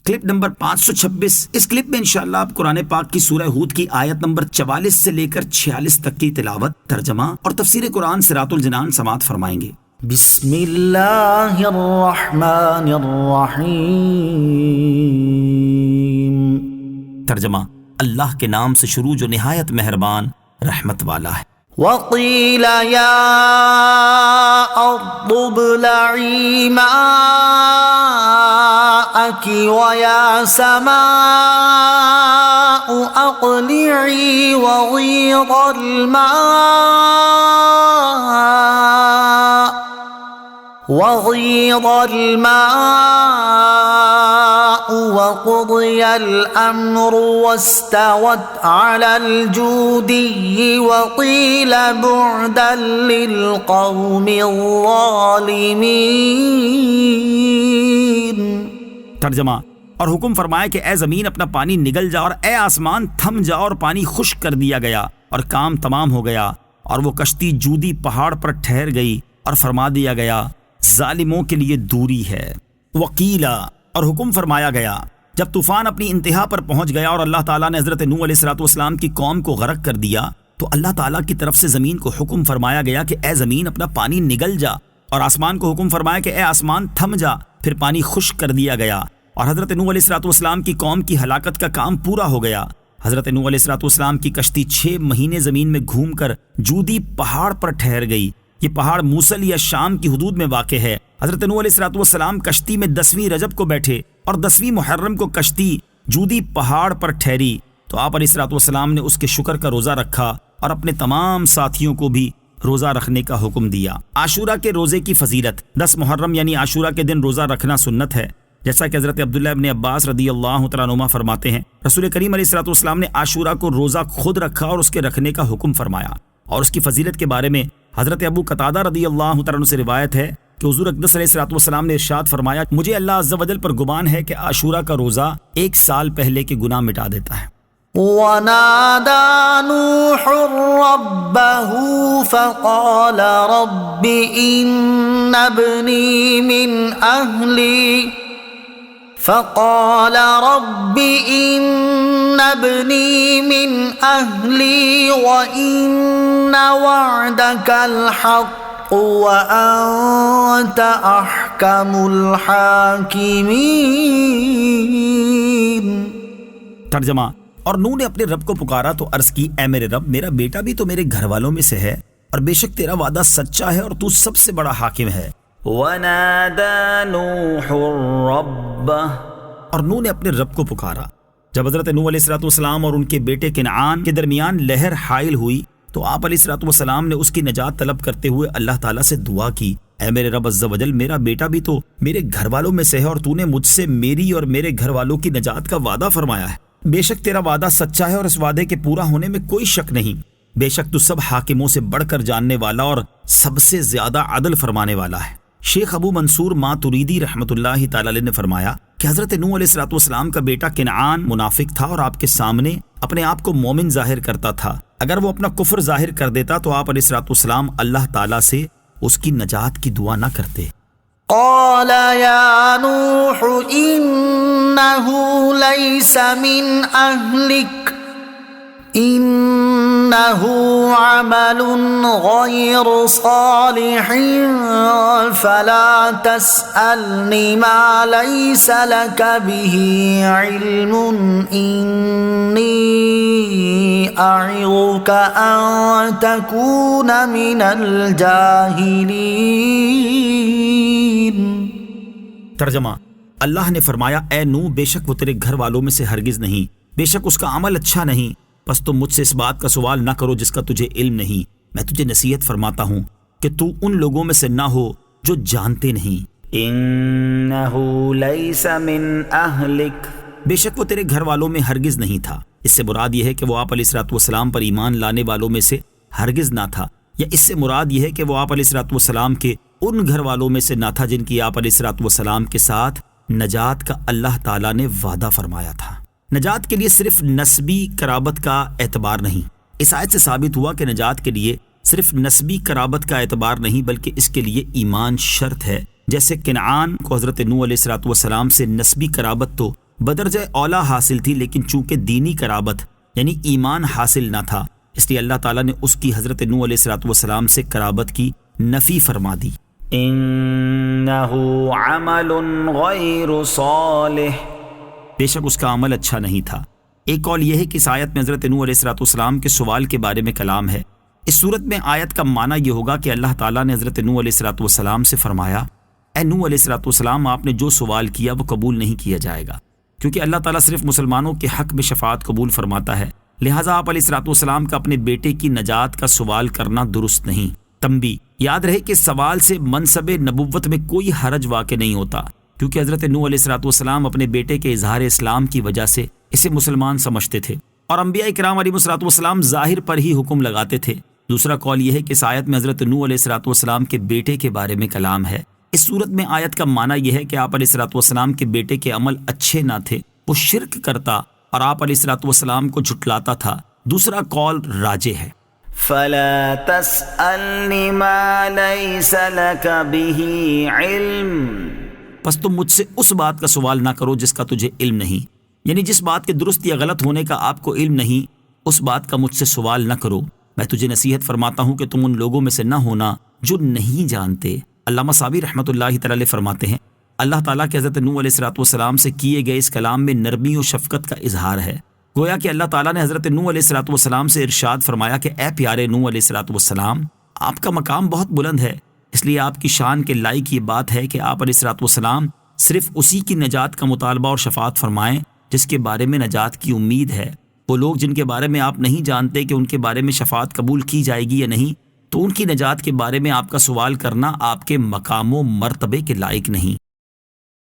Clip number 526۔ اس clip میں انشاءاللہ آپ قرآن پاک کی سورہ ہود کی آیت نمبر 44 سے لے کر 46 تک کی تلاوت، ترجمہ اور تفسیر قرآن صراط الجنان سماعت فرمائیں گے۔ بسم اللہ الرحمن الرحیم۔ ترجمہ، اللہ کے نام سے شروع جو نہایت مہربان رحمت والا ہے۔ وقیل یا ارض ابلعی ماءک ویا سماء اقلعی وغیض الماء وقضی الامر واستوت على الجودی وقیل بعدا للقوم الظالمین۔ ترجمہ، اور حکم فرمایا کہ اے زمین اپنا پانی نگل جا، اور اے آسمان تھم جا، اور پانی خشک کر دیا گیا اور کام تمام ہو گیا، اور وہ کشتی جودی پہاڑ پر ٹھہر گئی، اور فرما دیا گیا ظالموں کے لیے دوری ہے۔ وقیلا، اور حکم فرمایا گیا جب طوفان اپنی انتہا پر پہنچ گیا اور اللہ تعالیٰ نے حضرت نوح علیہ السلام کی قوم کو غرق کر دیا، تو اللہ تعالیٰ کی طرف سے زمین کو حکم فرمایا گیا کہ اے زمین اپنا پانی نگل جا، اور آسمان کو حکم فرمایا کہ اے آسمان تھم جا، پھر پانی خشک کر دیا گیا، اور حضرت نوح علیہ السلام کی قوم کی ہلاکت کا کام پورا ہو گیا۔ حضرت نوح علیہ السلام کی کشتی 6 مہینے زمین میں گھوم کر جودی پہاڑ پر ٹھہر گئی۔ یہ پہاڑ موصل یا شام کی حدود میں واقع ہے۔ حضرت نوح علیہ السلام کشتی میں 10ویں رجب کو بیٹھے اور 10ویں محرم کو کشتی جودی پہاڑ پر ٹھہری، تو آپ علیہ السلام نے اس کے شکر کا روزہ رکھا اور اپنے تمام ساتھیوں کو بھی روزہ رکھنے کا حکم دیا۔ عاشورہ کے روزے کی فضیلت، 10 محرم یعنی عاشورہ کے دن روزہ رکھنا سنت ہے، جیسا کہ حضرت عبداللہ ابن عباس رضی اللہ تعالیٰ عنہما فرماتے ہیں رسول کریم علیہ السلام نے عاشورہ کو روزہ خود رکھا اور اس کے رکھنے کا حکم فرمایا۔ اور اس کی فضیلت کے بارے میں حضرت ابو قتادہ رضی اللہ تعالیٰ عنہ سے روایت ہے کہ حضور اقدس علیہ السلام نے ارشاد فرمایا، مجھے اللہ عز و جل پر گمان ہے کہ عاشورہ کا روزہ 1 سال پہلے کے گناہ مٹا دیتا ہے۔ وَنَادَى نُوحٌ رَبَّهُ فَقَالَ رَبِّ إِنَّ ابْنِي مِنْ أَهْلِي وَإِنَّ وَعْدَكَ الْحَقُّ وَأَنْتَ أَحْكَمُ الْحَاكِمِينَ۔ ترجمہ، اور نوح نے اپنے رب کو پکارا تو عرض کی، اے میرے رب، میرا بیٹا بھی تو میرے گھر والوں میں سے ہے، اور بے شک تیرا وعدہ سچا ہے اور تو سب سے بڑا حاکم ہے۔ وَنَادَى نُوحٌ رَبَّهُ، اور نوح نے اپنے رب کو پکارا۔ جب حضرت نوح علیہ السلام اور ان کے بیٹے کنعان کے درمیان لہر حائل ہوئی تو آپ علیہ السلام نے اس کی نجات طلب کرتے ہوئے اللہ تعالیٰ سے دعا کی، اے میرے رب عز و جل، میرا بیٹا بھی تو میرے گھر والوں میں سے ہے، اور تو نے مجھ سے میری اور میرے گھر والوں کی نجات کا وعدہ فرمایا ہے۔ بے شک تیرا وعدہ سچا ہے اور اس وعدے کے پورا ہونے میں کوئی شک نہیں۔ بے شک تو سب حاکموں سے بڑھ کر جاننے والا اور سب سے زیادہ عدل فرمانے والا ہے۔ شیخ ابو منصور ماتوریدی رحمۃ اللہ تعالی علیہ نے فرمایا کہ حضرت نوح علیہ السلام کا بیٹا کنعان منافق تھا اور آپ کے سامنے اپنے آپ کو مومن ظاہر کرتا تھا۔ اگر وہ اپنا کفر ظاہر کر دیتا تو آپ علیہ السلام اللہ تعالیٰ سے اس کی نجات کی دعا نہ کرتے۔ قال یا نوح انہ لیس من اہلک انہ عمل غیر صالح فلا تسألنی ما لیس لک به علم انی اعظک ان تکون من الجاہلین۔ ترجمہ، اللہ نے فرمایا، اے نوح، بے شک وہ تیرے گھر والوں میں سے ہرگز نہیں، بے شک اس کا عمل اچھا نہیں، پس تم مجھ سے اس بات کا سوال نہ کرو جس کا تجھے علم نہیں۔ میں تجھے نصیحت فرماتا ہوں کہ تو ان لوگوں میں سے نہ ہو جو جانتے نہیں۔ انہو لیس من اہلک، بے شک وہ تیرے گھر والوں میں ہرگز نہیں تھا۔ اس سے مراد یہ ہے کہ وہ آپ علیہ السلام پر ایمان لانے والوں میں سے ہرگز نہ تھا، یا اس سے مراد یہ ہے کہ وہ آپ علیہ السلام کے ان گھر والوں میں سے نہ تھا جن کی آپ علیہ السلام کے ساتھ نجات کا اللہ تعالیٰ نے وعدہ فرمایا تھا۔ نجات کے لیے صرف نسبی قرابت کا اعتبار نہیں، اس آیت سے ثابت ہوا کہ نجات کے لیے صرف نسبی قرابت کا اعتبار نہیں بلکہ اس کے لیے ایمان شرط ہے۔ جیسے کنعان کو حضرت نوح علیہ السلام سے نسبی قرابت تو بدرجہ اولا حاصل تھی، لیکن چونکہ دینی قرابت یعنی ایمان حاصل نہ تھا، اس لیے اللہ تعالیٰ نے اس کی حضرت نوح علیہ السلام سے قرابت کی نفی فرما دی۔ انه عمل غیر صالح، بے شک اس کا عمل اچھا نہیں تھا۔ ایک قول یہ ہے کہ اس آیت میں حضرت نوح علیہ السلام کے سوال کے بارے میں کلام ہے۔ اس صورت میں آیت کا معنی یہ ہوگا کہ اللہ تعالیٰ نے حضرت نوح علیہ السلام سے فرمایا، اے نوح علیہ السلام، آپ نے جو سوال کیا وہ قبول نہیں کیا جائے گا، کیونکہ اللہ تعالیٰ صرف مسلمانوں کے حق میں شفاعت قبول فرماتا ہے، لہٰذا آپ علیہ السلام کا اپنے بیٹے کی نجات کا سوال کرنا درست نہیں۔ تنبیہ، یاد رہے کہ سوال سے منصب نبوت میں کوئی حرج واقع نہیں ہوتا، کیونکہ حضرت نوح علیہ السلام اپنے بیٹے کے اظہار اسلام کی وجہ سے اسے مسلمان سمجھتے تھے، اور انبیاء کرام علیہ السلام ظاہر پر ہی حکم لگاتے تھے۔ دوسرا قول یہ ہے کہ اس آیت میں حضرت نوح علیہ السلام کے بیٹے کے بارے میں کلام ہے۔ اس صورت میں آیت کا معنی یہ ہے کہ آپ علیہ السلام کے بیٹے کے عمل اچھے نہ تھے، وہ شرک کرتا اور آپ علیہ السلام کو جھٹلاتا تھا۔ دوسرا قول راجح ہے۔ فلا تسألنی ما لیس لک به علم، پس تم مجھ سے اس بات کا سوال نہ کرو جس کا تجھے علم نہیں، یعنی جس بات کے درست یا غلط ہونے کا آپ کو علم نہیں، اس بات کا مجھ سے سوال نہ کرو۔ میں تجھے نصیحت فرماتا ہوں کہ تم ان لوگوں میں سے نہ ہونا جو نہیں جانتے۔ علامہ صابری رحمۃ اللہ تعالی فرماتے ہیں، اللہ تعالیٰ کے حضرت نوح علیہ السلام سے کیے گئے اس کلام میں نرمی و شفقت کا اظہار ہے، گویا کہ اللہ تعالیٰ نے حضرت نوح علیہ السلام سے ارشاد فرمایا کہ اے پیارے نوح علیہ السلام، آپ کا مقام بہت بلند ہے، اس لیے آپ کی شان کے لائق یہ بات ہے کہ آپ علیہ السلام صرف اسی کی نجات کا مطالبہ اور شفاعت فرمائیں جس کے بارے میں نجات کی امید ہے۔ وہ لوگ جن کے بارے میں آپ نہیں جانتے کہ ان کے بارے میں شفاعت قبول کی جائے گی یا نہیں، تو ان کی نجات کے بارے میں آپ کا سوال کرنا آپ کے مقام و مرتبے کے لائق نہیں۔